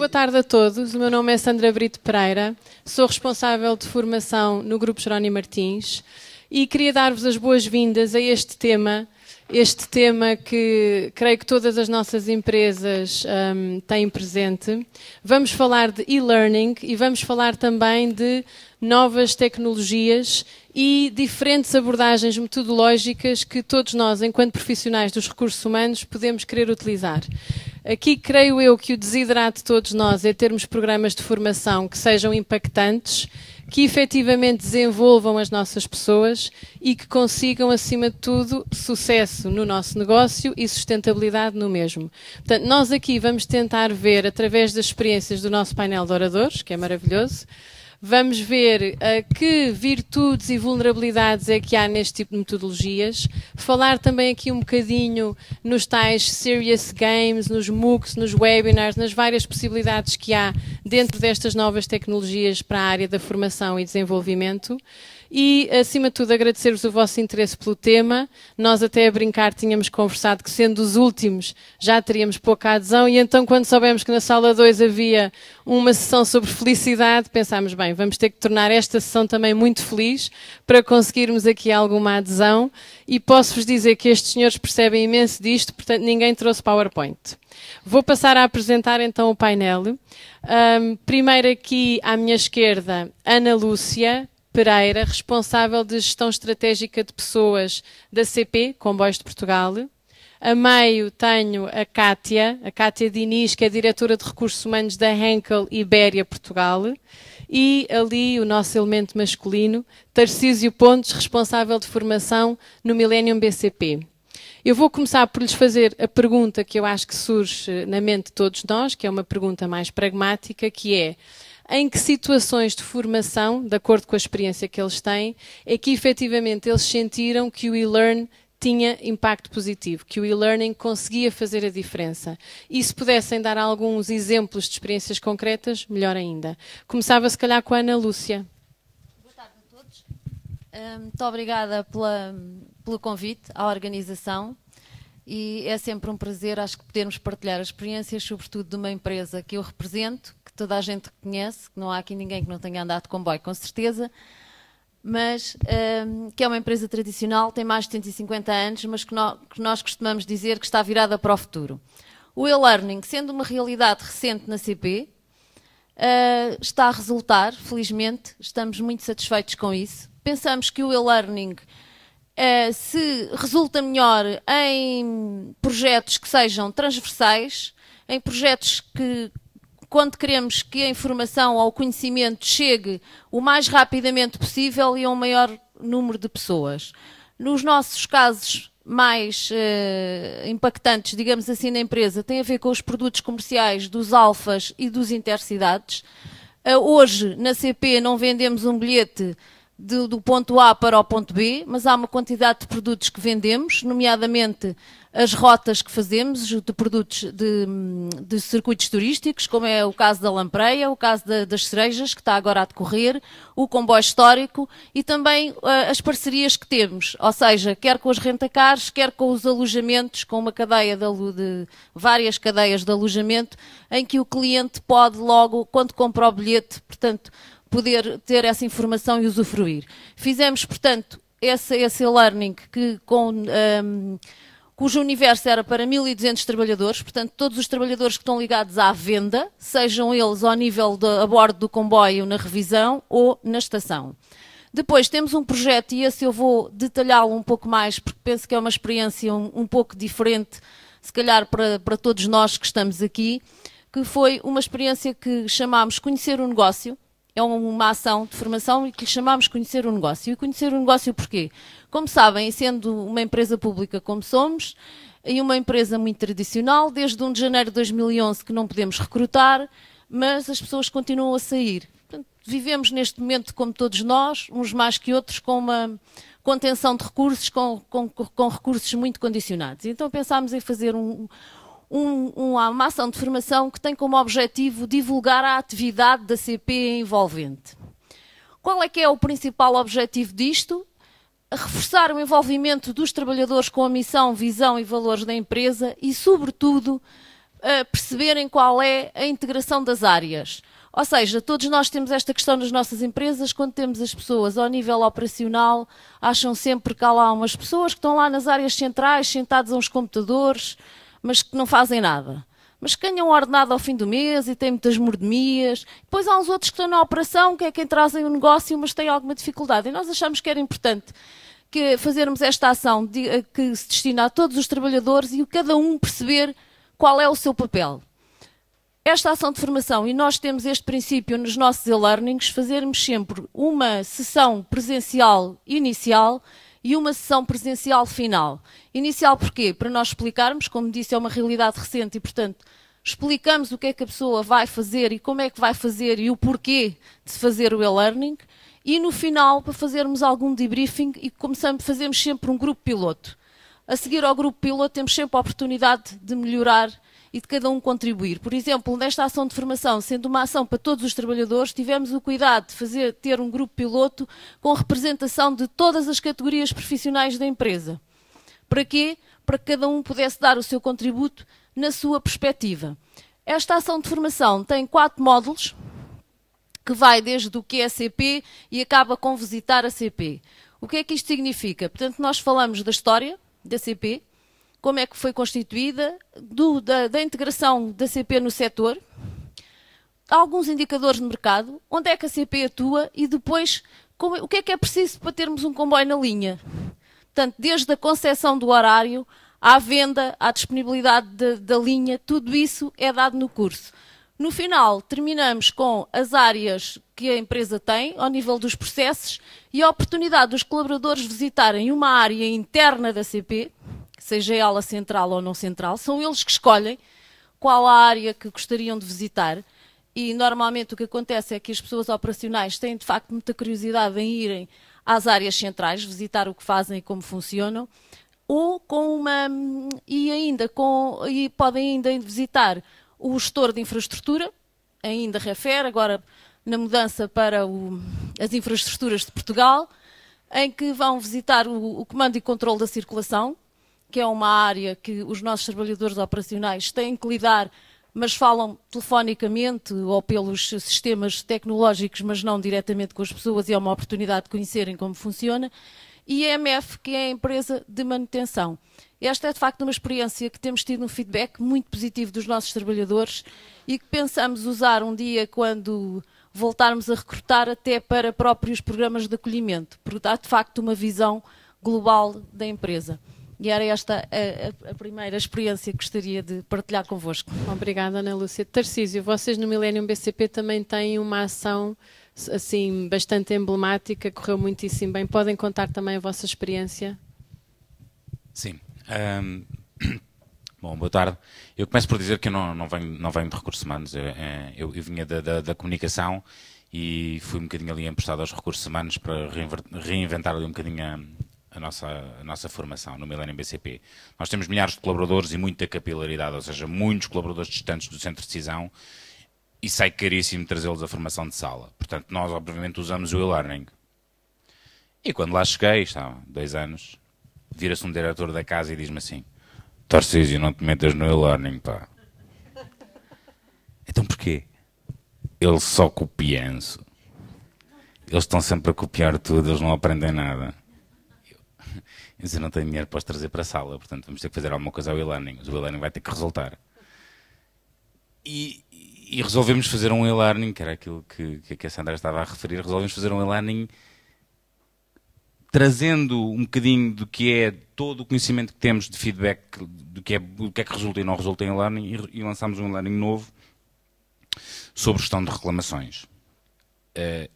boa tarde a todos. O meu nome é Sandra Brito Pereira, sou responsável de formação no Grupo Jerónimo Martins e queria dar-vos as boas-vindas a este tema que creio que todas as nossas empresas têm presente. Vamos falar de e-learning e vamos falar também de novas tecnologias e diferentes abordagens metodológicas que todos nós, enquanto profissionais dos recursos humanos, podemos querer utilizar. Aqui creio eu que o desiderato de todos nós é termos programas de formação que sejam impactantes, que efetivamente desenvolvam as nossas pessoas e que consigam, acima de tudo, sucesso no nosso negócio e sustentabilidade no mesmo. Portanto, nós aqui vamos tentar ver, através das experiências do nosso painel de oradores, que é maravilhoso, vamos ver que virtudes e vulnerabilidades é que há neste tipo de metodologias, falar também aqui um bocadinho nos tais serious games, nos MOOCs, nos webinars, nas várias possibilidades que há dentro destas novas tecnologias para a área da formação e desenvolvimento. E, acima de tudo, agradecer-vos o vosso interesse pelo tema. Nós até a brincar tínhamos conversado que, sendo os últimos, já teríamos pouca adesão e então, quando soubemos que na sala 2 havia uma sessão sobre felicidade, pensámos, bem, vamos ter que tornar esta sessão também muito feliz para conseguirmos aqui alguma adesão e posso-vos dizer que estes senhores percebem imenso disto, portanto ninguém trouxe PowerPoint. Vou passar a apresentar então o painel. Primeiro aqui à minha esquerda, Ana Lúcia Pereira, responsável de gestão estratégica de pessoas da CP, Comboios de Portugal. A meio tenho a Cátia Diniz, que é diretora de recursos humanos da Henkel Ibéria Portugal. E ali o nosso elemento masculino, Tarcísio Pontes, responsável de formação no Millennium BCP. Eu vou começar por lhes fazer a pergunta que eu acho que surge na mente de todos nós, que é uma pergunta mais pragmática, que é: em que situações de formação, de acordo com a experiência que eles têm, é que efetivamente eles sentiram que o e-learn tinha impacto positivo, que o e-learning conseguia fazer a diferença? E se pudessem dar alguns exemplos de experiências concretas, melhor ainda. Começava se calhar com a Ana Lúcia. Boa tarde a todos. Muito obrigada pelo convite à organização. E é sempre um prazer, acho que podermos partilhar as experiências, sobretudo de uma empresa que eu represento, que toda a gente conhece, que não há aqui ninguém que não tenha andado de comboio, com certeza, mas que é uma empresa tradicional, tem mais de 150 anos, mas que nós costumamos dizer que está virada para o futuro. O e-learning, sendo uma realidade recente na CP, está a resultar, felizmente, estamos muito satisfeitos com isso. Pensamos que o e-learning se resulta melhor em projetos que sejam transversais, em projetos que, quando queremos que a informação ou o conhecimento chegue o mais rapidamente possível e a um maior número de pessoas. Nos nossos casos mais impactantes, digamos assim, na empresa, tem a ver com os produtos comerciais dos alfas e dos intercidades. Hoje, na CP, não vendemos um bilhete do ponto A para o ponto B, mas há uma quantidade de produtos que vendemos, nomeadamente as rotas que fazemos, de produtos de circuitos turísticos, como é o caso da Lampreia, o caso das cerejas, que está agora a decorrer, o comboio histórico e também as parcerias que temos, ou seja, quer com os rentacars, quer com os alojamentos, com uma cadeia de várias cadeias de alojamento, em que o cliente pode logo, quando compra o bilhete, portanto, poder ter essa informação e usufruir. Fizemos, portanto, esse e-learning cujo universo era para 1.200 trabalhadores, portanto, todos os trabalhadores que estão ligados à venda, sejam eles ao nível a bordo do comboio, na revisão ou na estação. Depois temos um projeto, e esse eu vou detalhá-lo um pouco mais, porque penso que é uma experiência um pouco diferente, se calhar para todos nós que estamos aqui, que foi uma experiência que chamámos Conhecer o Negócio. É uma ação de formação e que lhe chamámos Conhecer o Negócio. E conhecer o negócio porquê? Como sabem, sendo uma empresa pública como somos, e uma empresa muito tradicional, desde 1 de janeiro de 2011 que não podemos recrutar, mas as pessoas continuam a sair. Portanto, vivemos neste momento, como todos nós, uns mais que outros, com uma contenção de recursos, com recursos muito condicionados. Então pensámos em fazer uma ação de formação que tem como objetivo divulgar a atividade da CP envolvente. Qual é que é o principal objetivo disto? Reforçar o envolvimento dos trabalhadores com a missão, visão e valores da empresa e, sobretudo, perceberem qual é a integração das áreas. Ou seja, todos nós temos esta questão nas nossas empresas, quando temos as pessoas ao nível operacional, acham sempre que há lá umas pessoas que estão lá nas áreas centrais, sentadas a uns computadores, mas que não fazem nada. Mas que ganham ordenado ao fim do mês e têm muitas mordomias. Depois há uns outros que estão na operação, que é quem trazem o negócio, mas têm alguma dificuldade. E nós achamos que era importante fazermos esta ação que se destina a todos os trabalhadores e cada um perceber qual é o seu papel. Esta ação de formação, e nós temos este princípio nos nossos e-learnings, fazermos sempre uma sessão presencial inicial e uma sessão presencial final. Inicial porquê? Para nós explicarmos, como disse, é uma realidade recente e, portanto, explicamos o que é que a pessoa vai fazer e como é que vai fazer e o porquê de se fazer o e-learning. E no final, para fazermos algum debriefing e fazemos sempre um grupo piloto. A seguir ao grupo piloto temos sempre a oportunidade de melhorar e de cada um contribuir. Por exemplo, nesta ação de formação, sendo uma ação para todos os trabalhadores, tivemos o cuidado de ter um grupo piloto com representação de todas as categorias profissionais da empresa. Para quê? Para que cada um pudesse dar o seu contributo na sua perspectiva. Esta ação de formação tem 4 módulos, que vai desde o que é a CP e acaba com visitar a CP. O que é que isto significa? Portanto, nós falamos da história da CP, como é que foi constituída, da integração da CP no setor, alguns indicadores de mercado, onde é que a CP atua e depois o que é preciso para termos um comboio na linha. Portanto, desde a concepção do horário, à venda, à disponibilidade da linha, tudo isso é dado no curso. No final, terminamos com as áreas que a empresa tem, ao nível dos processos, e a oportunidade dos colaboradores visitarem uma área interna da CP, seja ela central ou não central, são eles que escolhem qual a área que gostariam de visitar e normalmente o que acontece é que as pessoas operacionais têm de facto muita curiosidade em irem às áreas centrais, visitar o que fazem e como funcionam, ou e podem ainda visitar o gestor de infraestrutura, ainda refere, agora na mudança para as infraestruturas de Portugal, em que vão visitar o comando e controle da circulação, que é uma área que os nossos trabalhadores operacionais têm que lidar, mas falam telefonicamente ou pelos sistemas tecnológicos, mas não diretamente com as pessoas, e é uma oportunidade de conhecerem como funciona. E a EMF, que é a empresa de manutenção. Esta é, de facto, uma experiência que temos tido um feedback muito positivo dos nossos trabalhadores e que pensamos usar um dia quando voltarmos a recrutar até para próprios programas de acolhimento, porque dá, de facto, uma visão global da empresa. E era esta a primeira experiência que gostaria de partilhar convosco. Obrigada, Ana Lúcia. Tarcísio, vocês no Millennium BCP também têm uma ação assim, bastante emblemática, correu muitíssimo bem. Podem contar também a vossa experiência? Sim. Bom, boa tarde. Eu começo por dizer que eu não venho de recursos humanos. Eu vinha da comunicação e fui um bocadinho ali emprestado aos recursos humanos para reinventar ali um bocadinho a nossa formação no Millennium BCP. Nós temos milhares de colaboradores e muita capilaridade, ou seja, muitos colaboradores distantes do centro de decisão e sai caríssimo trazê-los à formação de sala. Portanto, nós obviamente usamos o e-learning. E quando lá cheguei, estava 2 anos, vira-se um diretor da casa e diz-me assim: Tarcísio, não te metas no e-learning, pá. Então porquê? Eles só copiam-se. Eles estão sempre a copiar tudo, eles não aprendem nada. Eu não tenho dinheiro para os trazer para a sala, portanto vamos ter que fazer alguma coisa ao e-learning. Mas o e-learning vai ter que resultar. E resolvemos fazer um e-learning, que era aquilo que a Sandra estava a referir, resolvemos fazer um e-learning trazendo um bocadinho do que é todo o conhecimento que temos de feedback, do que é que resulta e não resulta em e-learning, e lançámos um e-learning novo sobre gestão de reclamações,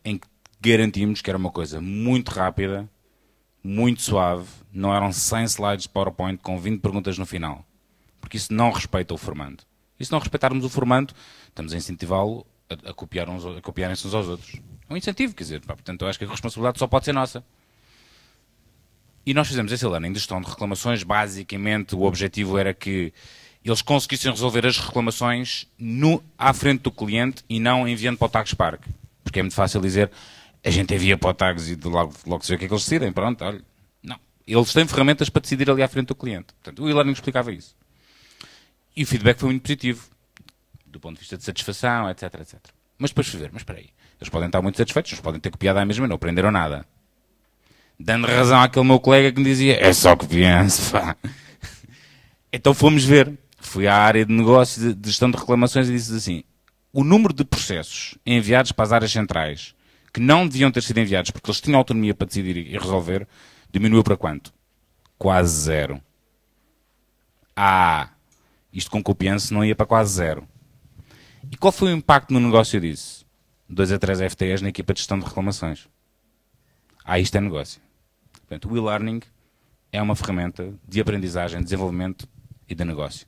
em que garantimos que era uma coisa muito rápida, muito suave, não eram 100 slides de PowerPoint com 20 perguntas no final, porque isso não respeita o formando. E se não respeitarmos o formando, estamos a incentivá-lo a copiarem-se uns aos outros. É um incentivo, quer dizer, portanto eu acho que a responsabilidade só pode ser nossa. E nós fizemos esse e-learning de gestão de reclamações. Basicamente, o objetivo era que eles conseguissem resolver as reclamações à frente do cliente e não enviando para o Tags Park. Porque é muito fácil dizer, a gente envia para o Tags e logo se vê o que é que eles decidem. Pronto, olha. Não. Eles têm ferramentas para decidir ali à frente do cliente. Portanto, o e-learning explicava isso. E o feedback foi muito positivo, do ponto de vista de satisfação, etc, etc. Mas depois fui ver, mas espera aí, eles podem estar muito satisfeitos, eles podem ter copiado à mesma, não aprenderam nada. Dando razão àquele meu colega que me dizia, é só confiança, pá. Então fomos ver, fui à área de negócio, de gestão de reclamações e disse assim, o número de processos enviados para as áreas centrais, que não deviam ter sido enviados porque eles tinham autonomia para decidir e resolver, diminuiu para quanto? Quase zero. Isto com confiança não ia para quase zero. E qual foi o impacto no negócio disso? 2 a 3 FTEs na equipa de gestão de reclamações. Isto é negócio. Portanto, o e-learning é uma ferramenta de aprendizagem, de desenvolvimento e de negócio.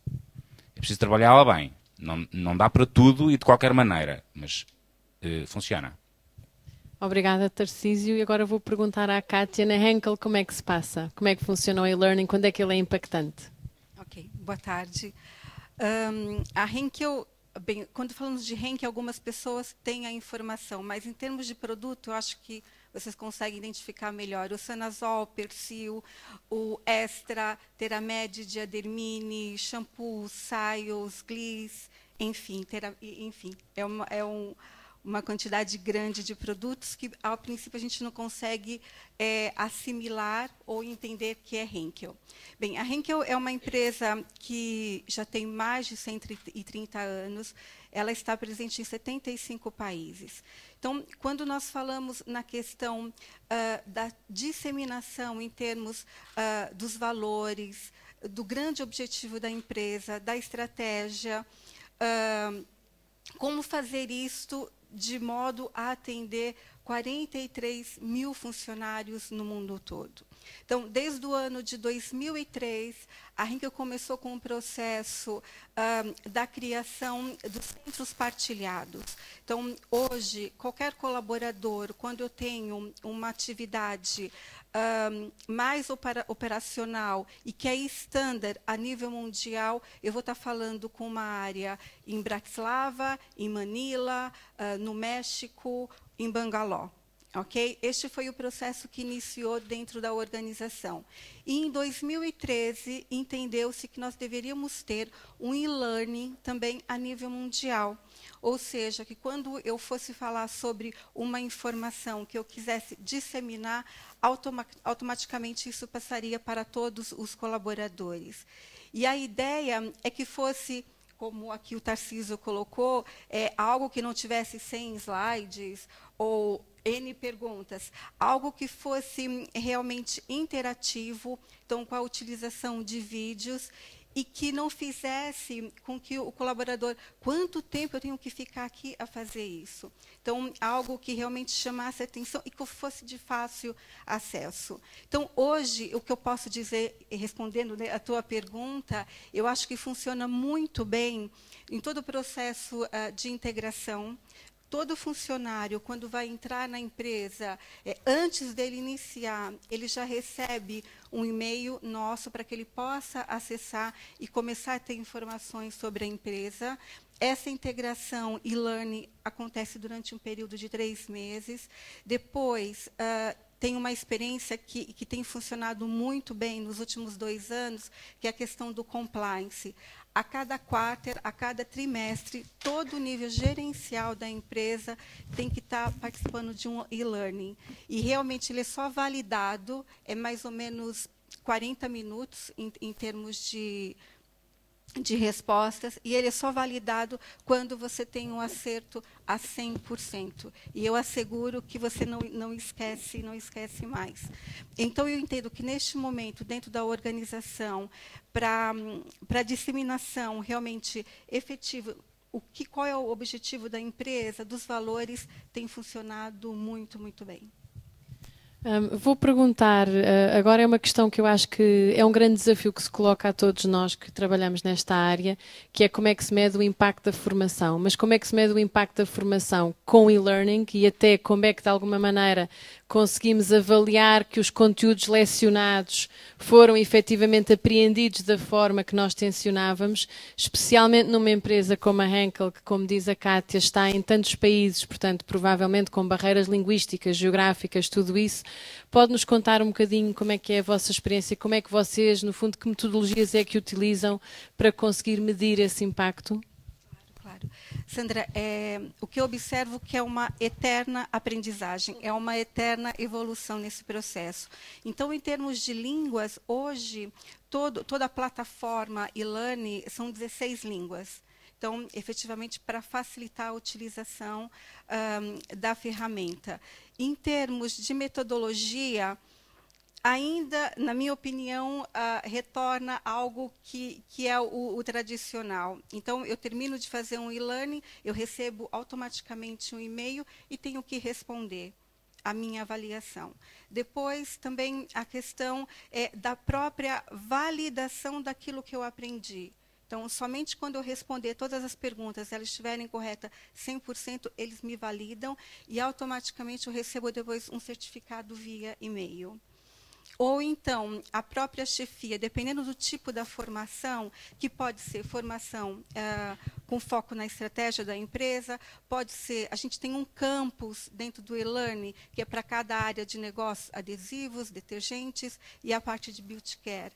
É preciso trabalhá-la bem. Não dá para tudo e de qualquer maneira, mas funciona. Obrigada, Tarcísio. E agora vou perguntar à Kátia, na Henkel, como é que se passa? Como é que funciona o e-learning? Quando é que ele é impactante? Ok, boa tarde. A Henkel, bem, quando falamos de Henkel, algumas pessoas têm a informação, mas em termos de produto, eu acho que vocês conseguem identificar melhor. O Sanazol, Persil, o Extra, Teramed, Diadermine, shampoo, Saios, Gliss, enfim, uma quantidade grande de produtos que, ao princípio, a gente não consegue assimilar ou entender que é Henkel. Bem, a Henkel é uma empresa que já tem mais de 130 anos, ela está presente em 75 países. Então, quando nós falamos na questão da disseminação em termos dos valores, do grande objetivo da empresa, da estratégia, como fazer isto de modo a atender 43 mil funcionários no mundo todo. Então, desde o ano de 2003, a Henkel começou com o processo da criação dos centros partilhados. Então, hoje, qualquer colaborador, quando eu tenho uma atividade mais operacional e que é estándar a nível mundial, eu vou estar falando com uma área em Bratislava, em Manila, no México, em Bangalore. Okay? Este foi o processo que iniciou dentro da organização. E, em 2013, entendeu-se que nós deveríamos ter um e-learning também a nível mundial. Ou seja, que quando eu fosse falar sobre uma informação que eu quisesse disseminar, automaticamente isso passaria para todos os colaboradores. E a ideia é que fosse, como aqui o Tarcísio colocou, algo que não tivesse 100 slides ou N perguntas, algo que fosse realmente interativo, então com a utilização de vídeos, e que não fizesse com que o colaborador, quanto tempo eu tenho que ficar aqui a fazer isso? Então, algo que realmente chamasse a atenção e que fosse de fácil acesso. Então, hoje, o que eu posso dizer, respondendo, né, a tua pergunta, eu acho que funciona muito bem em todo o processo de integração. Todo funcionário, quando vai entrar na empresa, antes dele iniciar, ele já recebe um e-mail nosso para que ele possa acessar e começar a ter informações sobre a empresa. Essa integração e-learning acontece durante um período de 3 meses. Depois, tem uma experiência que tem funcionado muito bem nos últimos 2 anos, que é a questão do compliance. A cada quarter, a cada trimestre, todo o nível gerencial da empresa tem que estar participando de um e-learning. E, realmente, ele é só validado, é mais ou menos 40 minutos em termos de respostas, e ele é só validado quando você tem um acerto a 100%. E eu asseguro que você não esquece mais. Então, eu entendo que, neste momento, dentro da organização, para a disseminação realmente efetiva, qual é o objetivo da empresa, dos valores, tem funcionado muito, muito bem. Vou perguntar, agora é uma questão que eu acho que é um grande desafio que se coloca a todos nós que trabalhamos nesta área, que é como é que se mede o impacto da formação. Mas como é que se mede o impacto da formação com e-learning e até como é que, de alguma maneira, conseguimos avaliar que os conteúdos lecionados foram efetivamente apreendidos da forma que nós tencionávamos, especialmente numa empresa como a Henkel, que, como diz a Kátia, está em tantos países, portanto, provavelmente com barreiras linguísticas, geográficas, tudo isso, Pode-nos contar um bocadinho como é que é a vossa experiência, como é que vocês, no fundo, que metodologias é que utilizam para conseguir medir esse impacto? Claro. Sandra, o que eu observo que é uma eterna aprendizagem, é uma eterna evolução nesse processo. Então, em termos de línguas, hoje, toda a plataforma e-learning são 16 línguas. Então, efetivamente, para facilitar a utilização da ferramenta. Em termos de metodologia, ainda, na minha opinião, retorna algo que é o tradicional. Então, eu termino de fazer um e-learning, eu recebo automaticamente um e-mail e tenho que responder a minha avaliação. Depois, também, a questão da própria validação daquilo que eu aprendi. Então, somente quando eu responder todas as perguntas, elas estiverem corretas 100%, eles me validam e automaticamente eu recebo depois um certificado via e-mail. Ou então, a própria chefia, dependendo do tipo da formação, que pode ser formação com foco na estratégia da empresa, pode ser, a gente tem um campus dentro do e-learning, que é para cada área de negócio, adesivos, detergentes e a parte de beauty care.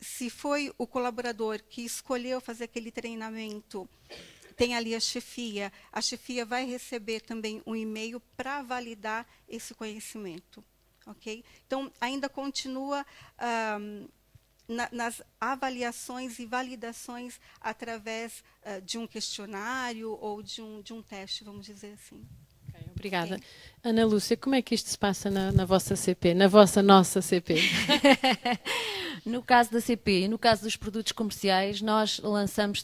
Se foi o colaborador que escolheu fazer aquele treinamento, tem ali a chefia vai receber também um e-mail para validar esse conhecimento. Okay? Então, ainda continua nas avaliações e validações através de um questionário ou de um teste, vamos dizer assim. Okay, obrigada. Okay. Ana Lúcia, como é que isto se passa na vossa CP, nossa CP? No caso da CP e no caso dos produtos comerciais, nós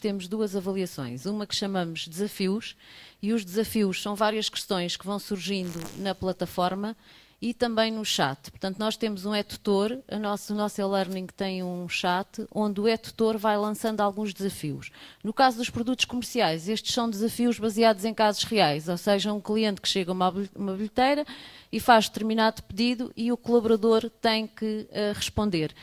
temos duas avaliações. Uma que chamamos desafios, e os desafios são várias questões que vão surgindo na plataforma e também no chat. Portanto, nós temos um e-tutor, o nosso e-learning tem um chat, onde o e-tutor vai lançando alguns desafios. No caso dos produtos comerciais, estes são desafios baseados em casos reais, ou seja, um cliente que chega a uma bilheteira e faz determinado pedido e o colaborador tem que responder.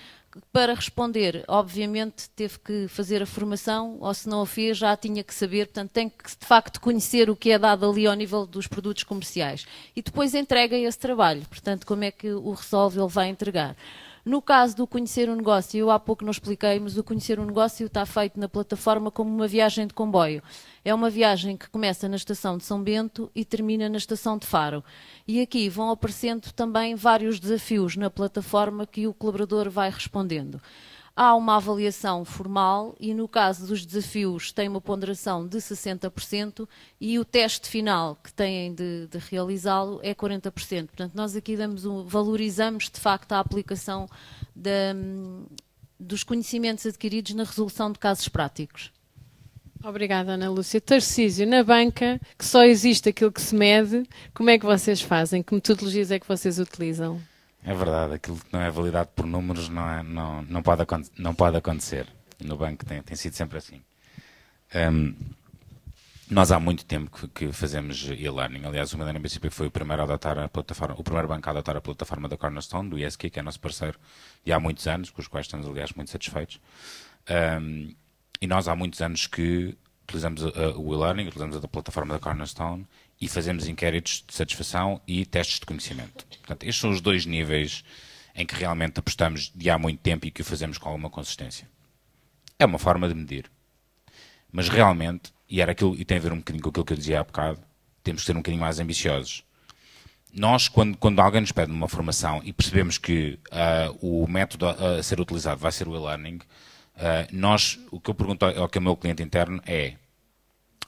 Para responder, obviamente, teve que fazer a formação, ou se não a fez, já tinha que saber, portanto, tem que, de facto, conhecer o que é dado ali ao nível dos produtos comerciais. E depois entrega esse trabalho, portanto, como é que o resolve, ele vai entregar. No caso do conhecer um negócio, eu há pouco não expliquei, mas o conhecer um negócio está feito na plataforma como uma viagem de comboio. É uma viagem que começa na estação de São Bento e termina na estação de Faro. E aqui vão aparecendo também vários desafios na plataforma que o colaborador vai respondendo. Há uma avaliação formal e, no caso dos desafios, tem uma ponderação de 60% e o teste final que têm de realizá-lo é 40%. Portanto, nós aqui valorizamos, de facto, a aplicação dos conhecimentos adquiridos na resolução de casos práticos. Obrigada, Ana Lúcia. Tarcísio, na banca, que só existe aquilo que se mede, como é que vocês fazem? Que metodologias é que vocês utilizam? É verdade, aquilo que não é validado por números não pode acontecer. No banco tem sido sempre assim. Nós há muito tempo que fazemos e-learning. Aliás, o Millennium BCP foi o primeiro a adotar a plataforma, o primeiro banco a adotar a plataforma da Cornerstone, do ESQ, que é nosso parceiro, e há muitos anos, com os quais estamos, aliás, muito satisfeitos. E nós há muitos anos que utilizamos o e-learning, utilizamos a plataforma da Cornerstone e fazemos inquéritos de satisfação e testes de conhecimento. Portanto, estes são os dois níveis em que realmente apostamos de há muito tempo e que o fazemos com alguma consistência. É uma forma de medir. Mas realmente, e tem a ver um bocadinho com aquilo que eu dizia há bocado, temos que ser um bocadinho mais ambiciosos. Nós, quando alguém nos pede uma formação e percebemos que o método a ser utilizado vai ser o e-learning, o que eu pergunto ao meu cliente interno é: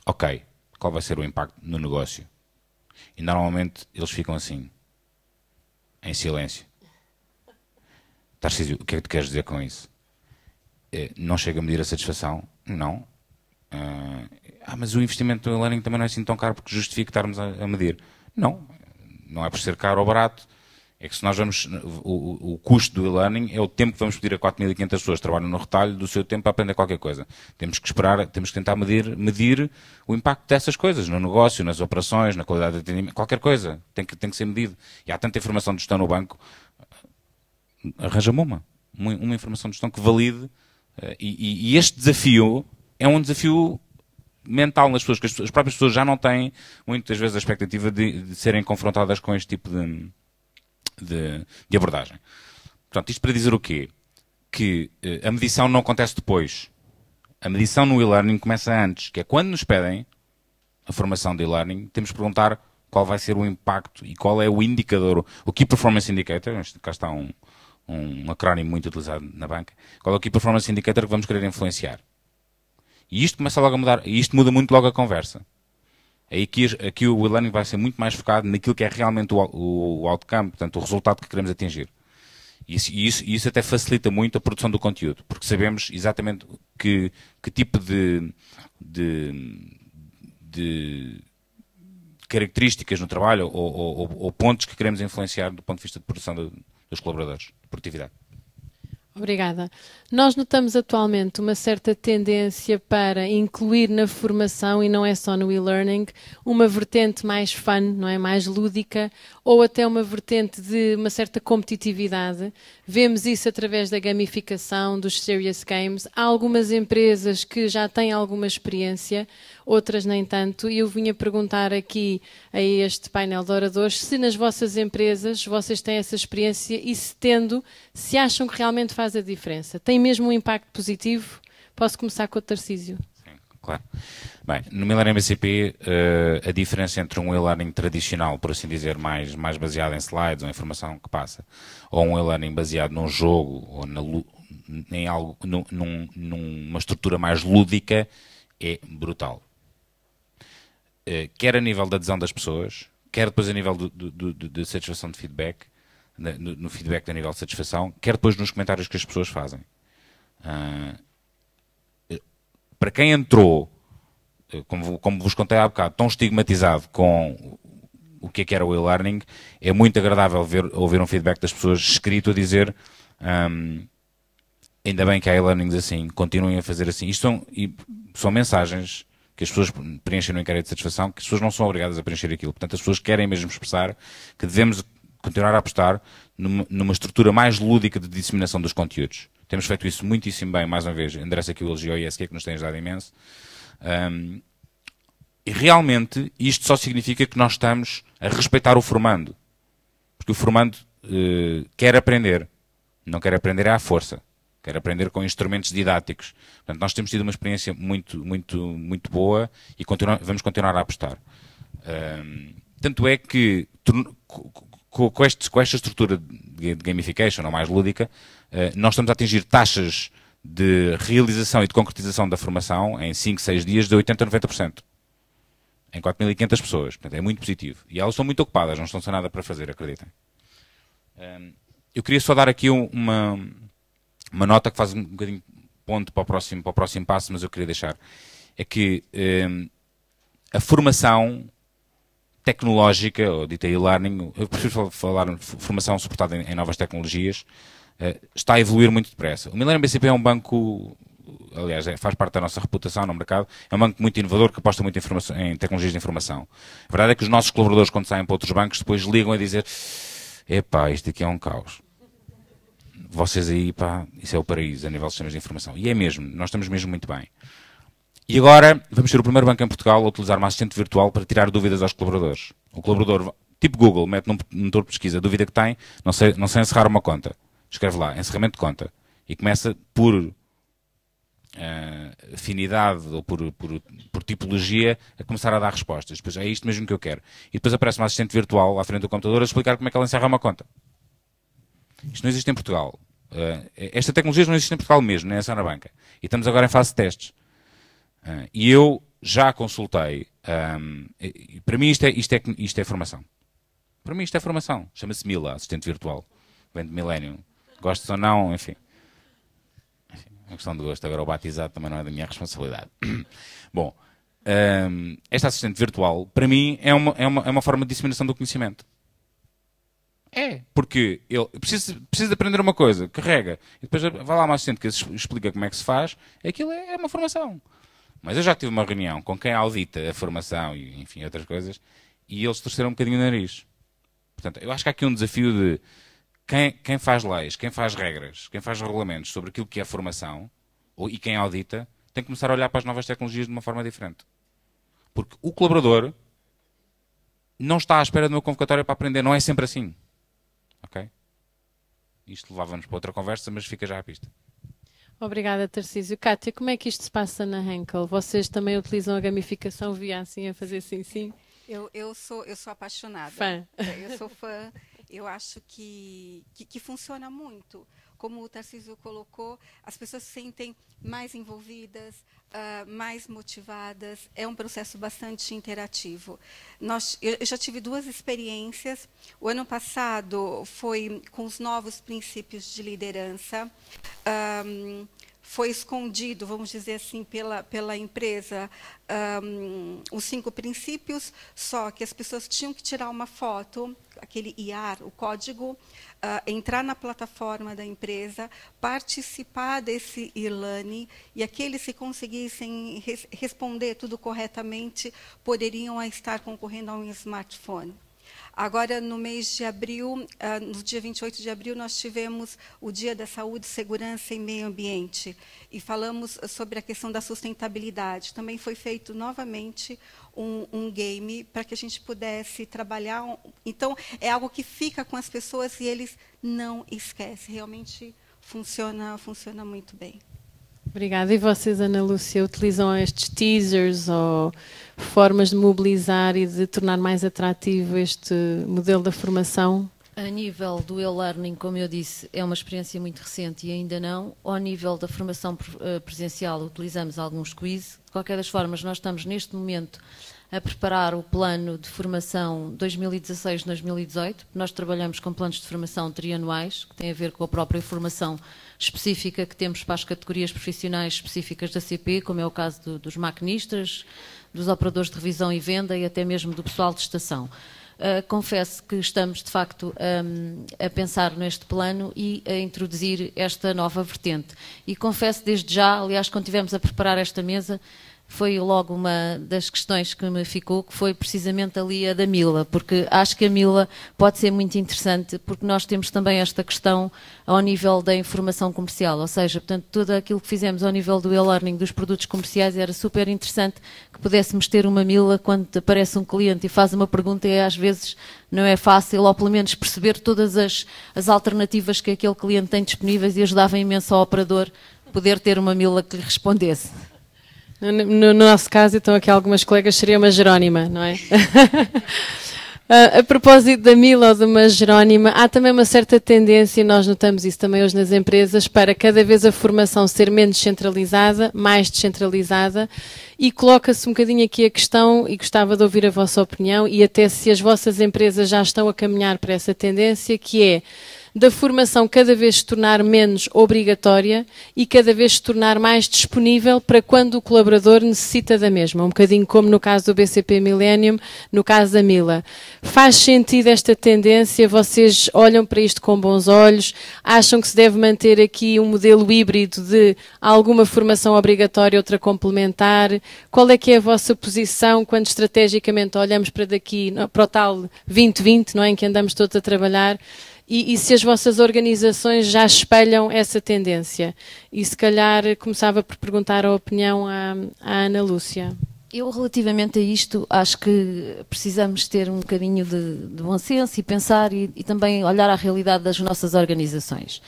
ok, qual vai ser o impacto no negócio? E normalmente eles ficam assim, em silêncio. Tarcísio, o que é que tu queres dizer com isso? Não chega a medir a satisfação? Não. Mas o investimento no e-learning também não é assim tão caro porque justifica estarmos a medir. Não é por ser caro ou barato. É que se nós vamos, o custo do e-learning é o tempo que vamos pedir a 4.500 pessoas que trabalham no retalho do seu tempo para aprender qualquer coisa. Temos que esperar, temos que tentar medir o impacto dessas coisas, no negócio, nas operações, na qualidade de atendimento, qualquer coisa tem que ser medido. E há tanta informação de gestão no banco, arranja-me uma informação de gestão que valide, e este desafio é um desafio mental nas pessoas, que as próprias pessoas já não têm muitas vezes a expectativa de serem confrontadas com este tipo de abordagem. Portanto, isto para dizer o quê? Que a medição não acontece depois. A medição no e-learning começa antes, que é quando nos pedem a formação de e-learning, temos que perguntar qual vai ser o impacto e qual é o indicador, o Key Performance Indicator, cá está um acrónimo muito utilizado na banca, qual é o Key Performance Indicator que vamos querer influenciar. E isto começa logo a mudar, e isto muda muito logo a conversa. Aqui o e-learning vai ser muito mais focado naquilo que é realmente o outcome, portanto, o resultado que queremos atingir. E isso até facilita muito a produção do conteúdo, porque sabemos exatamente que tipo de características no trabalho ou pontos que queremos influenciar do ponto de vista de produção dos colaboradores, de produtividade. Obrigada. Nós notamos atualmente uma certa tendência para incluir na formação, e não é só no e-learning, uma vertente mais fun, não é? Mais lúdica, ou até uma vertente de uma certa competitividade. Vemos isso através da gamificação, dos serious games. Há algumas empresas que já têm alguma experiência, outras nem tanto, e eu vinha perguntar aqui a este painel de oradores se nas vossas empresas vocês têm essa experiência e se tendo, se acham que realmente faz a diferença. Tem mesmo um impacto positivo? Posso começar com o Tarcísio. Sim, claro. Bem, no Millennium BCP, a diferença entre um e-learning tradicional, por assim dizer, mais baseado em slides ou informação que passa, ou um e-learning baseado num jogo ou em algo, numa estrutura mais lúdica, é brutal. Quer a nível da adesão das pessoas, quer depois a nível de satisfação de feedback, no feedback a nível de satisfação, quer depois nos comentários que as pessoas fazem. Para quem entrou, como vos contei há bocado, tão estigmatizado com o que era o e-learning, é muito agradável ouvir um feedback das pessoas escrito a dizer ainda bem que há e-learnings assim, continuem a fazer assim. Isto são mensagens que as pessoas preenchem no inquérito de satisfação, que as pessoas não são obrigadas a preencher aquilo. Portanto, as pessoas querem mesmo expressar que devemos continuar a apostar numa estrutura mais lúdica de disseminação dos conteúdos. Temos feito isso muitíssimo bem, mais uma vez, endereço aqui o elogio ao ISQ, que nos tem ajudado imenso. E realmente, isto só significa que nós estamos a respeitar o formando. Porque o formando quer aprender. Não quer aprender à força. Quer aprender com instrumentos didáticos. Portanto, nós temos tido uma experiência muito boa e vamos continuar a apostar. Tanto é que, com esta estrutura de gamification, ou mais lúdica, nós estamos a atingir taxas de realização e de concretização da formação em 5, 6 dias de 80% a 90%. Em 4.500 pessoas. Portanto, é muito positivo. E elas estão muito ocupadas, não estão sem nada para fazer, acreditem. Eu queria só dar aqui uma nota que faz um bocadinho ponto para o próximo passo, mas eu queria deixar. É que a formação tecnológica, ou dita e-learning, eu prefiro falar formação suportada em novas tecnologias, está a evoluir muito depressa. O Millennium BCP é um banco, aliás, faz parte da nossa reputação no mercado, é um banco muito inovador que aposta muito em tecnologias de informação. A verdade é que os nossos colaboradores, quando saem para outros bancos, depois ligam a dizer: epá, isto aqui é um caos. Vocês aí, pá, isso é o paraíso a nível de sistemas de informação. E é mesmo, nós estamos mesmo muito bem. E agora vamos ser o primeiro banco em Portugal a utilizar uma assistente virtual para tirar dúvidas aos colaboradores. O colaborador, tipo Google, mete num motor de pesquisa a dúvida que tem, não sei encerrar uma conta. Escreve lá, encerramento de conta. E começa por afinidade ou por tipologia a começar a dar respostas. Depois, é isto mesmo que eu quero. E depois aparece uma assistente virtual à frente do computador a explicar como é que ela encerra uma conta. Isto não existe em Portugal. Esta tecnologia não existe em Portugal mesmo, nem é só na banca. E estamos agora em fase de testes. E eu já consultei. Para mim isto é formação. Para mim isto é formação. Chama-se Mila, assistente virtual. Vem de Millennium. Gostes ou não, enfim. É uma questão de gosto. Agora o batizado também não é da minha responsabilidade. Bom, esta assistente virtual, para mim, é uma forma de disseminação do conhecimento. Porque ele precisa de aprender uma coisa, carrega, e depois vai lá uma assistente que explica como é que se faz, aquilo é uma formação. Mas eu já tive uma reunião com quem audita a formação e, enfim, outras coisas, e eles torceram um bocadinho o nariz. Portanto, eu acho que há aqui um desafio de quem faz leis, quem faz regras, quem faz regulamentos sobre aquilo que é formação, e quem audita, tem que começar a olhar para as novas tecnologias de uma forma diferente. Porque o colaborador não está à espera de uma convocatória para aprender, não é sempre assim. Isto levava-nos para outra conversa, mas fica já à pista. Obrigada, Tarcísio. Cátia, como é que isto se passa na Henkel? Vocês também utilizam a gamificação? Via assim a fazer sim? Eu sou apaixonada. Fã. Eu sou fã. Eu acho que funciona muito. Como o Tarcísio colocou, as pessoas se sentem mais envolvidas, mais motivadas. É um processo bastante interativo. Eu já tive 2 experiências. O ano passado foi com os novos princípios de liderança. Foi escondido, vamos dizer assim, pela empresa, os 5 princípios, só que as pessoas tinham que tirar uma foto, aquele IAR, o código, entrar na plataforma da empresa, participar desse e-learning, e aqueles que conseguissem responder tudo corretamente poderiam estar concorrendo a um smartphone. Agora, no mês de abril, no dia 28 de abril, nós tivemos o Dia da Saúde, Segurança e Meio Ambiente, e falamos sobre a questão da sustentabilidade. Também foi feito novamente um game para que a gente pudesse trabalhar. Então, é algo que fica com as pessoas e eles não esquecem. Realmente funciona muito bem. Obrigada. E vocês, Ana Lúcia, utilizam estes teasers ou formas de mobilizar e de tornar mais atrativo este modelo da formação? A nível do e-learning, como eu disse, é uma experiência muito recente e ainda não. Ao nível da formação presencial, utilizamos alguns quiz. De qualquer das formas, nós estamos neste momento a preparar o plano de formação 2016-2018. Nós trabalhamos com planos de formação trianuais, que têm a ver com a própria formação específica que temos para as categorias profissionais específicas da CP, como é o caso dos maquinistas, dos operadores de revisão e venda e até mesmo do pessoal de estação. Confesso que estamos, de facto, a pensar neste plano e a introduzir esta nova vertente. E confesso desde já, aliás, quando estivemos a preparar esta mesa, foi logo uma das questões que me ficou, que foi precisamente ali a da Mila, porque acho que a Mila pode ser muito interessante, porque nós temos também esta questão ao nível da informação comercial, ou seja, portanto, tudo aquilo que fizemos ao nível do e-learning dos produtos comerciais era super interessante que pudéssemos ter uma Mila quando aparece um cliente e faz uma pergunta e às vezes não é fácil, ou pelo menos perceber todas as alternativas que aquele cliente tem disponíveis e ajudava imenso ao operador poder ter uma Mila que lhe respondesse. No nosso caso, então, aqui algumas colegas seria uma Jerónima, não é? A propósito da Mila ou de uma Jerónima, há também uma certa tendência, e nós notamos isso também hoje nas empresas, para cada vez a formação ser menos centralizada, mais descentralizada, e coloca-se um bocadinho aqui a questão, e gostava de ouvir a vossa opinião, e até se as vossas empresas já estão a caminhar para essa tendência, que é da formação cada vez se tornar menos obrigatória e cada vez se tornar mais disponível para quando o colaborador necessita da mesma. Um bocadinho como no caso do BCP Millennium, no caso da Mila. Faz sentido esta tendência? Vocês olham para isto com bons olhos? Acham que se deve manter aqui um modelo híbrido de alguma formação obrigatória e outra complementar? Qual é que é a vossa posição quando estrategicamente olhamos para daqui, para o tal 2020, não é, em que andamos todos a trabalhar? E se as vossas organizações já espelham essa tendência? E se calhar começava por perguntar a opinião à Ana Lúcia. Eu, relativamente a isto, acho que precisamos ter um bocadinho de bom senso e pensar e também olhar à realidade das nossas organizações.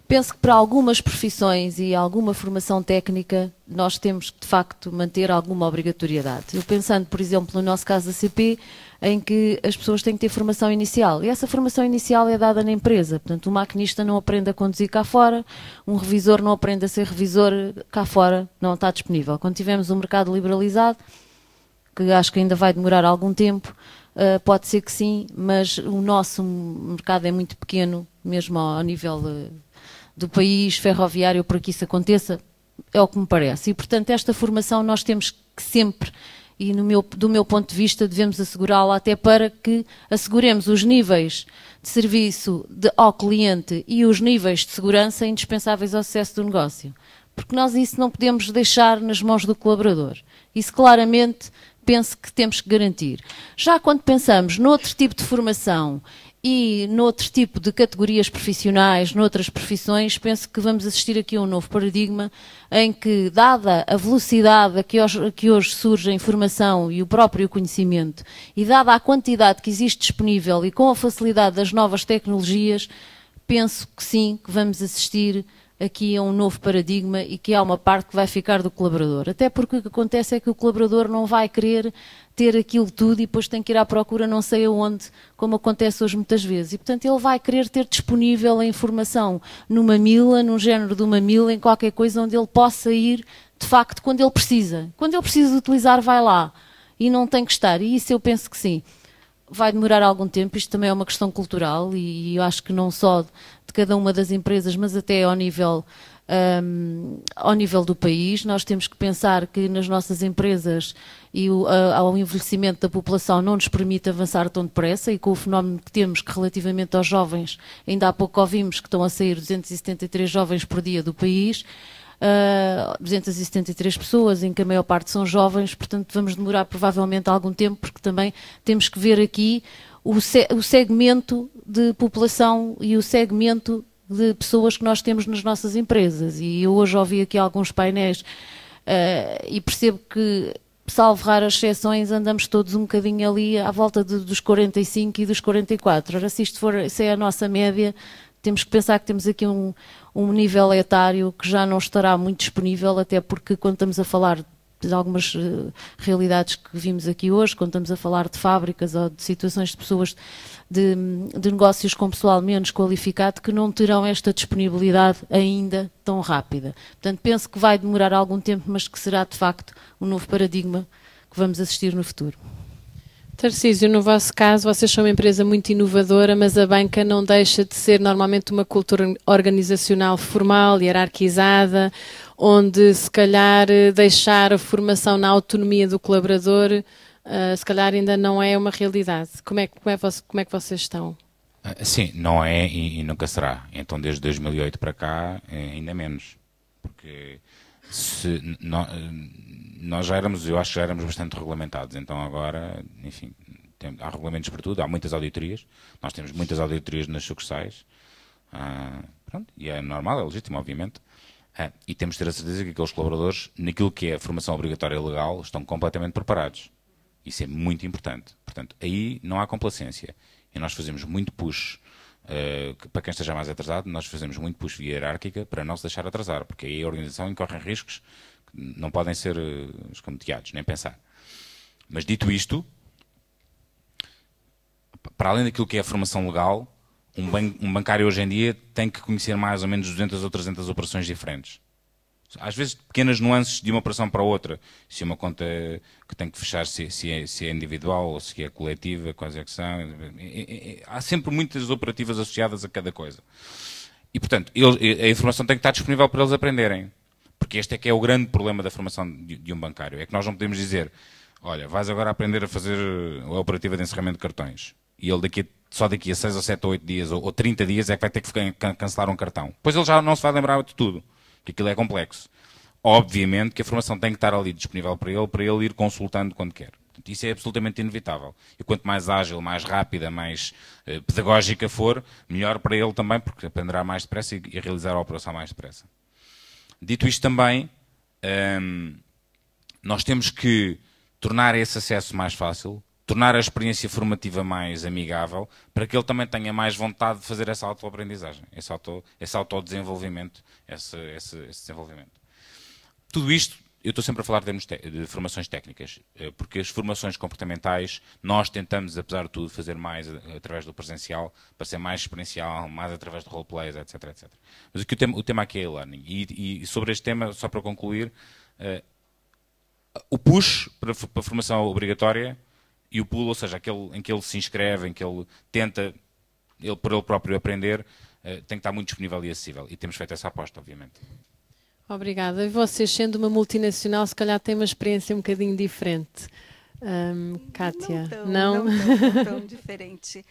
Penso que para algumas profissões e alguma formação técnica nós temos que, de facto, manter alguma obrigatoriedade. Eu pensando, por exemplo, no nosso caso da CP, em que as pessoas têm que ter formação inicial. E essa formação inicial é dada na empresa. Portanto, um maquinista não aprende a conduzir cá fora, um revisor não aprende a ser revisor cá fora, não está disponível. Quando tivermos um mercado liberalizado, que acho que ainda vai demorar algum tempo, pode ser que sim, mas o nosso mercado é muito pequeno, mesmo ao nível do país ferroviário, para que isso aconteça, é o que me parece. E, portanto, esta formação nós temos que sempre, e do meu ponto de vista, devemos assegurá-la até para que asseguremos os níveis de serviço ao cliente e os níveis de segurança indispensáveis ao sucesso do negócio. Porque nós isso não podemos deixar nas mãos do colaborador. Isso claramente penso que temos que garantir. Já quando pensamos noutro tipo de formação e noutro tipo de categorias profissionais, noutras profissões, penso que vamos assistir aqui a um novo paradigma em que, dada a velocidade que hoje surge a informação e o próprio conhecimento, e dada a quantidade que existe disponível e com a facilidade das novas tecnologias, penso que sim, que vamos assistir aqui a um novo paradigma e que há uma parte que vai ficar do colaborador. Até porque o que acontece é que o colaborador não vai querer ter aquilo tudo e depois tem que ir à procura não sei aonde, como acontece hoje muitas vezes. E, portanto, ele vai querer ter disponível a informação numa mila, num género de uma mila, em qualquer coisa onde ele possa ir, de facto, quando ele precisa. Quando ele precisa de utilizar, vai lá. E não tem que estar. E isso eu penso que sim. Vai demorar algum tempo, isto também é uma questão cultural e eu acho que não só de cada uma das empresas, mas até ao nível do país. Nós temos que pensar que nas nossas empresas e ao envelhecimento da população não nos permite avançar tão depressa e com o fenómeno que temos que relativamente aos jovens, ainda há pouco ouvimos que estão a sair 273 jovens por dia do país, 273 pessoas, em que a maior parte são jovens, portanto vamos demorar provavelmente algum tempo, porque também temos que ver aqui o segmento de população e o segmento de pessoas que nós temos nas nossas empresas. E eu hoje ouvi aqui alguns painéis e percebo que, salvo raras exceções, andamos todos um bocadinho ali à volta dos 45 e dos 44. Ora, se é a nossa média, temos que pensar que temos aqui um nível etário que já não estará muito disponível, até porque quando estamos a falar de algumas realidades que vimos aqui hoje, quando estamos a falar de fábricas ou de situações de pessoas, de negócios com pessoal menos qualificado, que não terão esta disponibilidade ainda tão rápida. Portanto, penso que vai demorar algum tempo, mas que será de facto um novo paradigma que vamos assistir no futuro. Tarcísio, no vosso caso, vocês são uma empresa muito inovadora, mas a banca não deixa de ser normalmente uma cultura organizacional formal, hierarquizada, onde se calhar deixar a formação na autonomia do colaborador, se calhar ainda não é uma realidade. Como é que vocês estão? Sim, não é e nunca será. Então, desde 2008 para cá, ainda menos. Porque nós já éramos, eu acho que já éramos bastante regulamentados, então agora, enfim, há regulamentos para tudo, há muitas auditorias, nós temos muitas auditorias nas sucursais, pronto, e é normal, é legítimo, obviamente, e temos de ter a certeza que aqueles colaboradores, naquilo que é a formação obrigatória legal, estão completamente preparados. Isso é muito importante. Portanto, aí não há complacência. E nós fazemos muito push, para quem esteja mais atrasado, nós fazemos muito push via hierárquica para não se deixar atrasar, porque aí a organização incorre em riscos que não podem ser escamoteados, nem pensar. Mas dito isto, para além daquilo que é a formação legal, um bancário hoje em dia tem que conhecer mais ou menos 200 ou 300 operações diferentes. Às vezes pequenas nuances de uma operação para outra. Se é uma conta que tem que fechar, se é individual ou se é coletiva, quais é que são. Há sempre muitas operativas associadas a cada coisa. E, portanto, a informação tem que estar disponível para eles aprenderem. Porque este é que é o grande problema da formação de um bancário. É que nós não podemos dizer, olha, vais agora aprender a fazer a operativa de encerramento de cartões. E ele só daqui a 6 ou 7 ou 8 dias ou 30 dias é que vai ter que cancelar um cartão. Pois ele já não se vai lembrar de tudo. Porque aquilo é complexo. Obviamente que a formação tem que estar ali disponível para ele ir consultando quando quer. Portanto, isso é absolutamente inevitável. E quanto mais ágil, mais rápida, mais pedagógica for, melhor para ele também, porque aprenderá mais depressa e realizar a operação mais depressa. Dito isto também, nós temos que tornar esse acesso mais fácil, tornar a experiência formativa mais amigável, para que ele também tenha mais vontade de fazer essa autoaprendizagem, esse autodesenvolvimento, esse desenvolvimento. Tudo isto, eu estou sempre a falar de formações técnicas, porque as formações comportamentais nós tentamos, apesar de tudo, fazer mais através do presencial, para ser mais experiencial, mais através de roleplays, etc, etc. Mas o tema aqui é e-learning. E sobre este tema, só para concluir, o push para a formação obrigatória e o pull, ou seja, aquele em que ele se inscreve, em que ele tenta, por ele próprio aprender, tem que estar muito disponível e acessível. E temos feito essa aposta, obviamente. Obrigada. E vocês, sendo uma multinacional, se calhar têm uma experiência um bocadinho diferente. Kátia? Não tão diferente.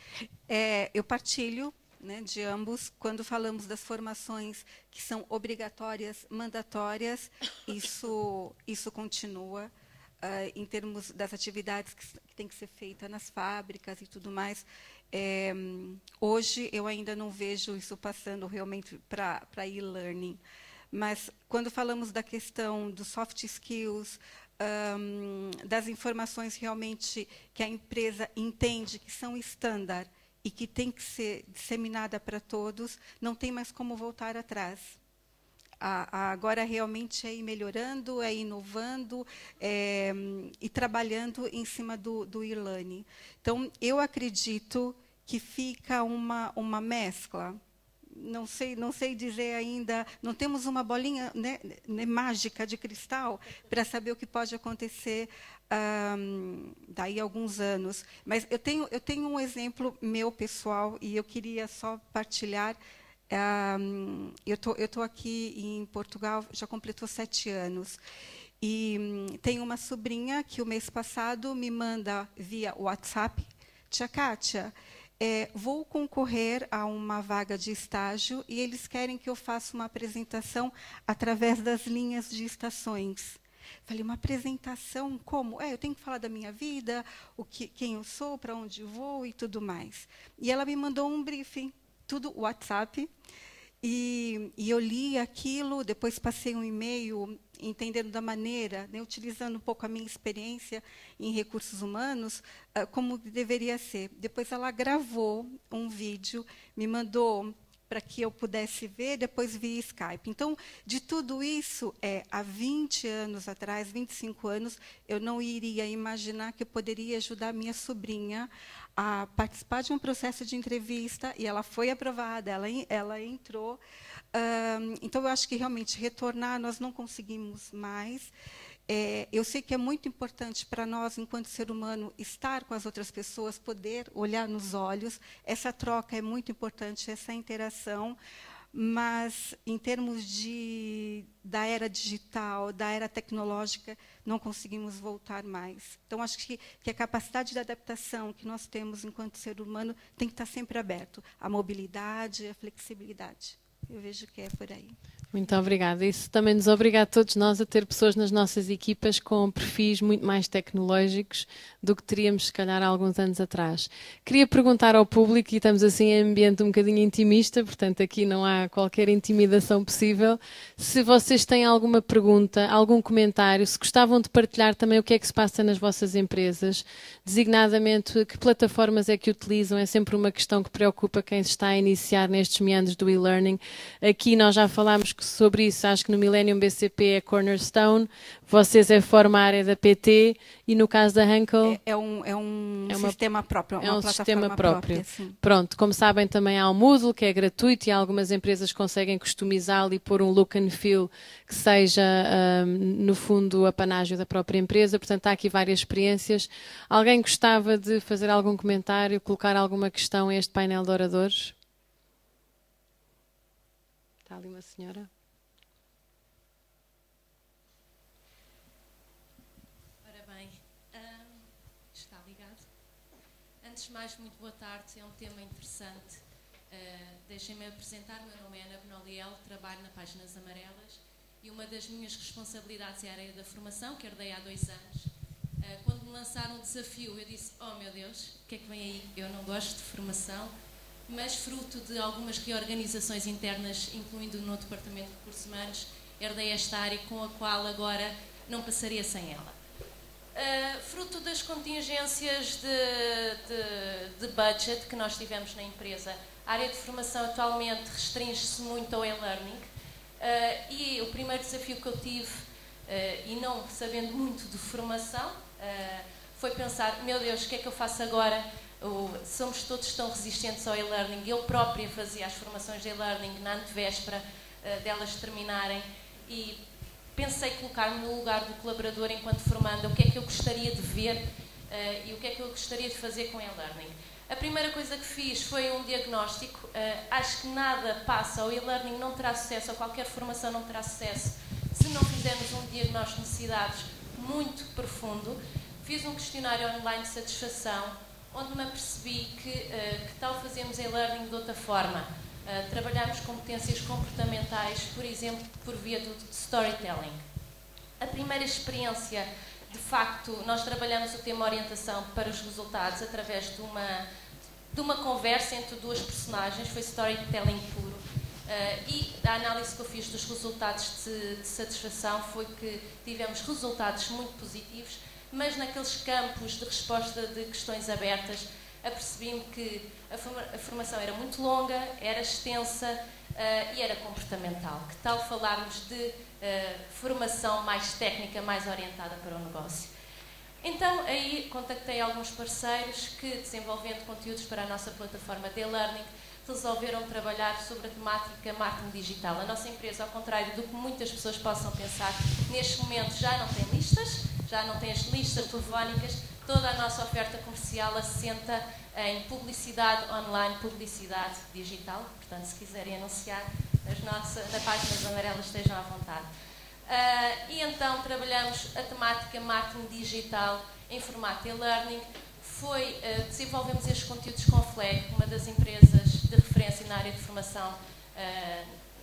Eu partilho, né, de ambos. Quando falamos das formações que são obrigatórias, mandatórias, isso continua. Em termos das atividades que tem que ser feita nas fábricas e tudo mais, hoje eu ainda não vejo isso passando realmente para e-learning. Mas quando falamos da questão dos soft skills, das informações realmente que a empresa entende que são estándar e que tem que ser disseminada para todos, não tem mais como voltar atrás. Agora realmente é ir melhorando, é ir inovando e trabalhando em cima do e-learning. Então, eu acredito que fica uma mescla. Não sei dizer ainda, não temos uma bolinha mágica de cristal para saber o que pode acontecer daí a alguns anos. Mas eu tenho um exemplo meu pessoal e eu queria só partilhar. Eu estou aqui em Portugal, já completou 7 anos. E tenho uma sobrinha que o mês passado me manda via WhatsApp: Tia Kátia, vou concorrer a uma vaga de estágio e eles querem que eu faça uma apresentação através das linhas de estações. Falei, uma apresentação como? Eu tenho que falar da minha vida, quem eu sou, para onde vou e tudo mais. E ela me mandou um briefing, tudo WhatsApp, e eu li aquilo, depois passei um e-mail entendendo da maneira, utilizando um pouco a minha experiência em recursos humanos, como deveria ser. Depois ela gravou um vídeo, me mandou para que eu pudesse ver, depois via Skype. Então, de tudo isso, há 20 anos atrás, 25 anos, eu não iria imaginar que eu poderia ajudar a minha sobrinha a participar de um processo de entrevista, e ela foi aprovada, ela entrou. Então, eu acho que, realmente, retornar, nós não conseguimos mais. Eu sei que é muito importante para nós, enquanto ser humano, estar com as outras pessoas, poder olhar nos olhos. Essa troca é muito importante, essa interação. Mas, em termos da era digital, da era tecnológica, não conseguimos voltar mais. Então, acho que a capacidade de adaptação que nós temos enquanto ser humano tem que estar sempre aberto. A mobilidade, a flexibilidade. Eu vejo que é por aí. Muito obrigada. Isso também nos obriga a todos nós a ter pessoas nas nossas equipas com perfis muito mais tecnológicos do que teríamos, se calhar, há alguns anos atrás. Queria perguntar ao público, e estamos assim em ambiente um bocadinho intimista, portanto aqui não há qualquer intimidação possível, se vocês têm alguma pergunta, algum comentário, se gostavam de partilhar também o que é que se passa nas vossas empresas, designadamente que plataformas é que utilizam, é sempre uma questão que preocupa quem se está a iniciar nestes meandros do e-learning. Aqui nós já falámos sobre isso, acho que no Millennium BCP é Cornerstone, vocês é Forma Área da PT e no caso da Henkel... É um sistema próprio, é um sistema próprio. Sim. Pronto, como sabem também há o Moodle, que é gratuito e algumas empresas conseguem customizá-lo e pôr um look and feel que seja, no fundo, o apanágio da própria empresa. Portanto, há aqui várias experiências. Alguém gostava de fazer algum comentário, colocar alguma questão a este painel de oradores? Está ali uma senhora. Ora bem, está ligado. Antes de mais, muito boa tarde, é um tema interessante. Deixem-me apresentar, meu nome é Ana Benoliel, trabalho na Páginas Amarelas e uma das minhas responsabilidades é a área da formação, que herdei há 2 anos. Quando me lançaram o desafio, eu disse, oh meu Deus, o que é que vem aí? Eu não gosto de formação. Mas fruto de algumas reorganizações internas, incluindo no Departamento de Recursos Humanos, herdei esta área com a qual agora não passaria sem ela. Fruto das contingências de budget que nós tivemos na empresa, a área de formação atualmente restringe-se muito ao e-learning e o primeiro desafio que eu tive, e não sabendo muito de formação, foi pensar, meu Deus, o que é que eu faço agora? Somos todos tão resistentes ao e-learning. Eu própria fazia as formações de e-learning na antevéspera delas terminarem e pensei colocar-me no lugar do colaborador enquanto formanda, o que é que eu gostaria de ver e o que é que eu gostaria de fazer com e-learning. A primeira coisa que fiz foi um diagnóstico. Acho que nada passa, o e-learning não terá sucesso, ou qualquer formação não terá sucesso, se não fizermos um diagnóstico de necessidades muito profundo. Fiz um questionário online de satisfação, onde me apercebi que tal fazemos e-learning de outra forma. Trabalhamos competências comportamentais, por exemplo, por via do storytelling. A primeira experiência, de facto, nós trabalhamos o tema orientação para os resultados através de uma conversa entre 2 personagens, foi storytelling puro. E a análise que eu fiz dos resultados de satisfação foi que tivemos resultados muito positivos, mas naqueles campos de resposta de questões abertas apercebi-me que a formação era muito longa, era extensa e era comportamental. Que tal falarmos de formação mais técnica, mais orientada para o negócio? Então, aí contactei alguns parceiros que, desenvolvendo conteúdos para a nossa plataforma de e-learning, resolveram trabalhar sobre a temática marketing digital. A nossa empresa, ao contrário do que muitas pessoas possam pensar, neste momento já não tem listas, já não tem as listas telefónicas, toda a nossa oferta comercial assenta em publicidade online, publicidade digital. Portanto, se quiserem anunciar na páginas amarelas, estejam à vontade. E então trabalhamos a temática marketing digital em formato e-learning. Desenvolvemos estes conteúdos com a FLEG, uma das empresas de referência na área de formação,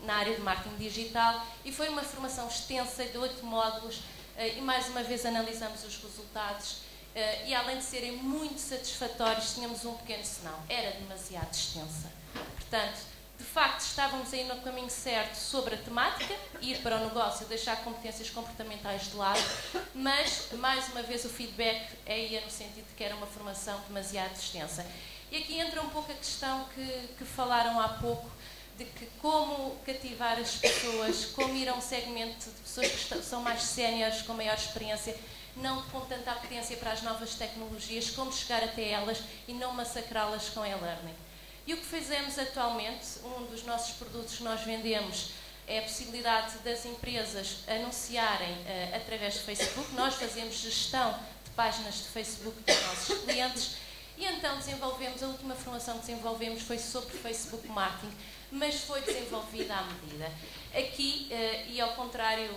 na área de marketing digital, e foi uma formação extensa de 8 módulos, e mais uma vez analisamos os resultados, e além de serem muito satisfatórios, tínhamos um pequeno senão: era demasiado extensa. Portanto, de facto, estávamos aí no caminho certo sobre a temática, ir para o negócio, deixar competências comportamentais de lado, mas, mais uma vez, o feedback ia no sentido de que era uma formação demasiado extensa. E aqui entra um pouco a questão que falaram há pouco, de que como cativar as pessoas, como ir a um segmento de pessoas que são mais séniores, com maior experiência, não com tanta apetência para as novas tecnologias, como chegar até elas e não massacrá-las com e-learning. E o que fazemos atualmente, um dos nossos produtos que nós vendemos é a possibilidade das empresas anunciarem através de Facebook. Nós fazemos gestão de páginas de Facebook dos nossos clientes e então desenvolvemos, a última formação que desenvolvemos foi sobre Facebook Marketing, mas foi desenvolvida à medida. Aqui, e ao contrário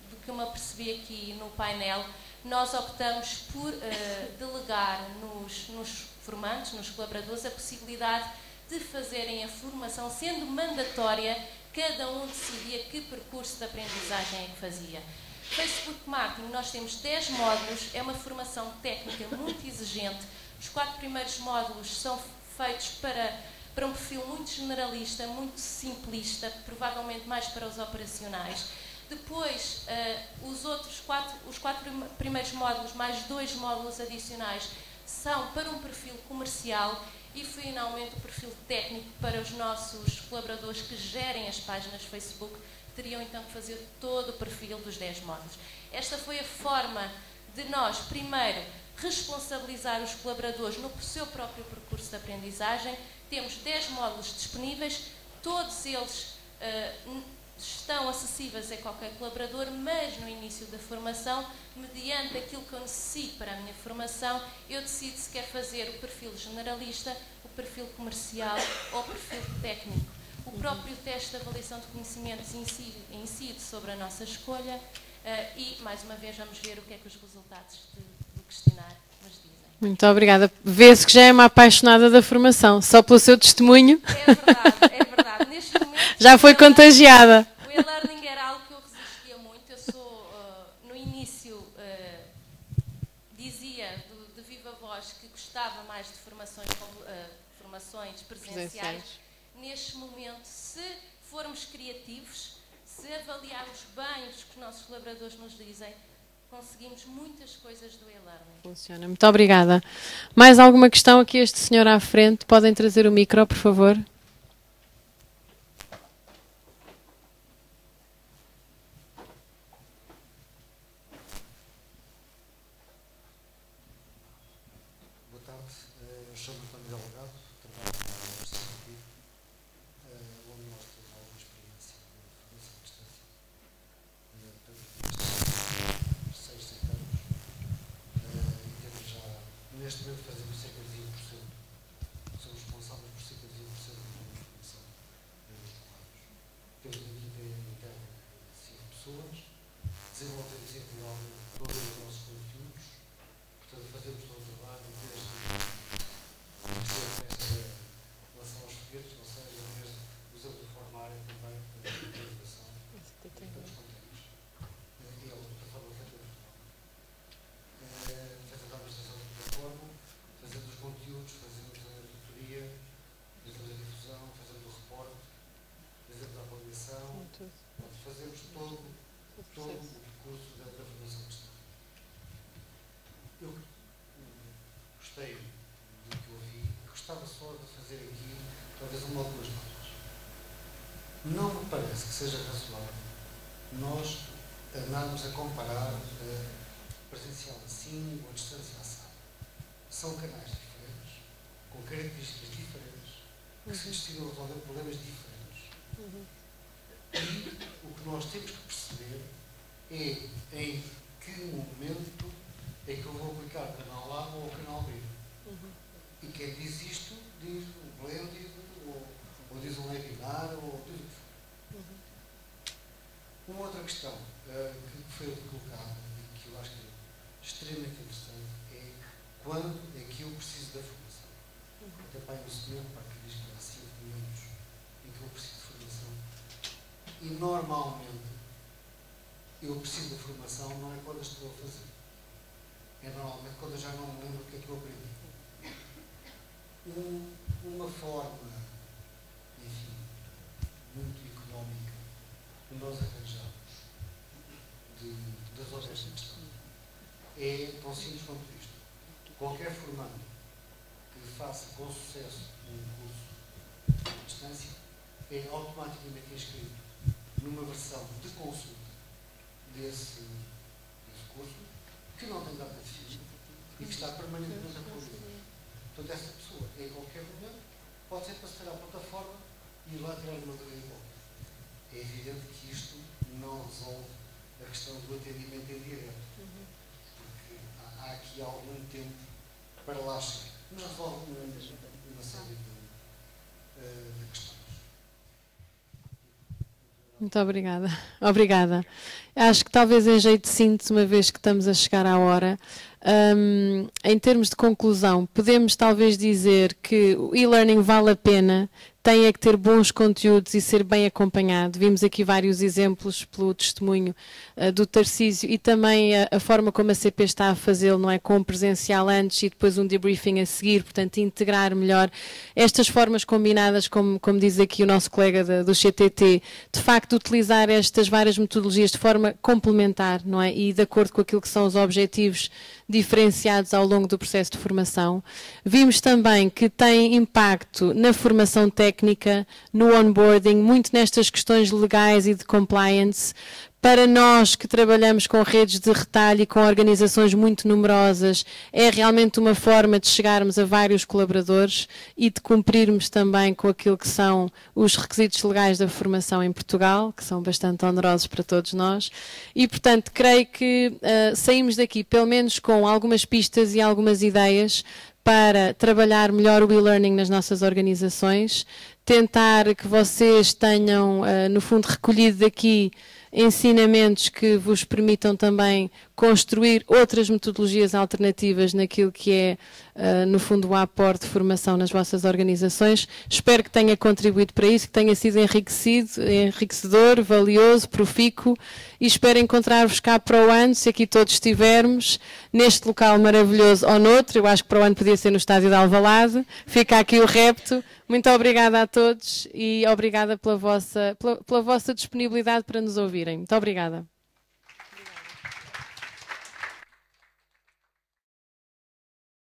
do que eu me apercebi aqui no painel, nós optamos por delegar nos formantes, nos colaboradores, a possibilidade de fazerem a formação, sendo mandatória, cada um decidia que percurso de aprendizagem é que fazia. Facebook Marketing, nós temos 10 módulos, é uma formação técnica muito exigente. Os 4 primeiros módulos são feitos para um perfil muito generalista, muito simplista, provavelmente mais para os operacionais. Depois, os 4 primeiros módulos, mais 2 módulos adicionais, são para um perfil comercial e, finalmente, o perfil técnico para os nossos colaboradores que gerem as páginas Facebook, teriam então que fazer todo o perfil dos 10 módulos. Esta foi a forma de nós, primeiro, responsabilizar os colaboradores no seu próprio percurso de aprendizagem. Temos 10 módulos disponíveis, todos eles estão acessíveis a qualquer colaborador, mas no início da formação, mediante aquilo que eu necessito para a minha formação, eu decido se quer fazer o perfil generalista, o perfil comercial ou o perfil técnico. O próprio teste de avaliação de conhecimentos incide sobre a nossa escolha e, mais uma vez, vamos ver o que é que os resultados do questionário nos dizem. Muito obrigada. Vê-se que já é uma apaixonada da formação, só pelo seu testemunho. É verdade, é verdade. Neste momento, já foi contagiada. O e-learning era algo que eu resistia muito. Eu sou, no início, dizia de viva voz que gostava mais de formações presenciais. Neste momento, se formos criativos, se avaliarmos bem o que os nossos colaboradores nos dizem, conseguimos muitas coisas do e-learning. Funciona. Muito obrigada. Mais alguma questão aqui, este senhor à frente? Podem trazer o micro, por favor. Boa tarde. Eu chamo-me António Delgado, trabalho na Universidade onde nós temos alguma experiência de formação à distância. Estes 6, 7 anos. E temos já, neste momento, fazemos cerca de 20%. Somos responsáveis por cerca de 20% da formação dos quadros. Temos uma equipe interna de 5 pessoas. Desenvolvemos em Portugal todos os nossos conteúdos. Portanto, fazemos todo o trabalho desde em relação aos foguetes, ou seja, mesmo usamos o formulário também para a divulgação dos conteúdos. E é uma plataforma feita em Portugal. Fazemos a administração da plataforma, fazemos os conteúdos, fazemos a tutoria, fazemos a difusão, fazemos o reporte, fazemos a avaliação, fazemos todo o percurso da formação que está. Eu gostei do que ouvi. gostava só de fazer aqui, talvez, algumas notas. Não me parece que seja razoável nós andarmos a comparar presencial assim ou a distância assada. São canais diferentes, com características diferentes, que se destinam a resolver problemas diferentes. E o que nós temos que perceber é em que momento é que eu vou aplicar o canal A ou o canal B. E quem diz isto diz um blended, ou diz um webinar, ou diz o que for. Uma outra questão que foi colocada e que eu acho que é extremamente interessante é quando é que eu preciso da formação. Até para o senhor que diz que há 5 minutos em que eu preciso de formação. E normalmente eu preciso da formação não é quando a estou a fazer. É normalmente quando eu já não me lembro o que é que eu aprendi. Uma forma, enfim, muito económica que nós arranjamos de resolver esta questão é tão simples quanto isto. Qualquer formando que faça com sucesso um curso à distância é automaticamente inscrito numa versão de consulta desse curso, que não tem data definida e que está permanentemente atualizado. Portanto, essa pessoa, em qualquer momento, pode ser passar à plataforma e ir lá tirar uma dúvida qualquer. É evidente que isto não resolve a questão do atendimento em direto, porque há aqui algum tempo para lá chegar. Mas resolve uma série de questões. Muito obrigada. Obrigada. Acho que talvez em jeito de síntese, uma vez que estamos a chegar à hora, em termos de conclusão, podemos talvez dizer que o e-learning vale a pena, tem é que ter bons conteúdos e ser bem acompanhado. Vimos aqui vários exemplos pelo testemunho do Tarcísio e também a forma como a CP está a fazê-lo, não é? Com presencial antes e depois um debriefing a seguir, portanto, integrar melhor estas formas combinadas, como diz aqui o nosso colega do CTT, de facto utilizar estas várias metodologias de forma complementar, não é? E de acordo com aquilo que são os objetivos diferenciados ao longo do processo de formação. Vimos também que tem impacto na formação técnica, no onboarding, muito nestas questões legais e de compliance. Para nós que trabalhamos com redes de retalho e com organizações muito numerosas, é realmente uma forma de chegarmos a vários colaboradores e de cumprirmos também com aquilo que são os requisitos legais da formação em Portugal, que são bastante onerosos para todos nós. E, portanto, creio que saímos daqui, pelo menos com algumas pistas e algumas ideias para trabalhar melhor o e-learning nas nossas organizações, tentar que vocês tenham, no fundo, recolhido daqui ensinamentos que vos permitam também construir outras metodologias alternativas naquilo que é, no fundo, o aporte de formação nas vossas organizações. Espero que tenha contribuído para isso, que tenha sido enriquecedor, valioso, profícuo, e espero encontrar-vos cá para o ano, se aqui todos estivermos, neste local maravilhoso ou noutro. Eu acho que para o ano podia ser no estádio de Alvalade. Fica aqui o repto. Muito obrigada a todos e obrigada pela vossa disponibilidade para nos ouvirem. Muito obrigada.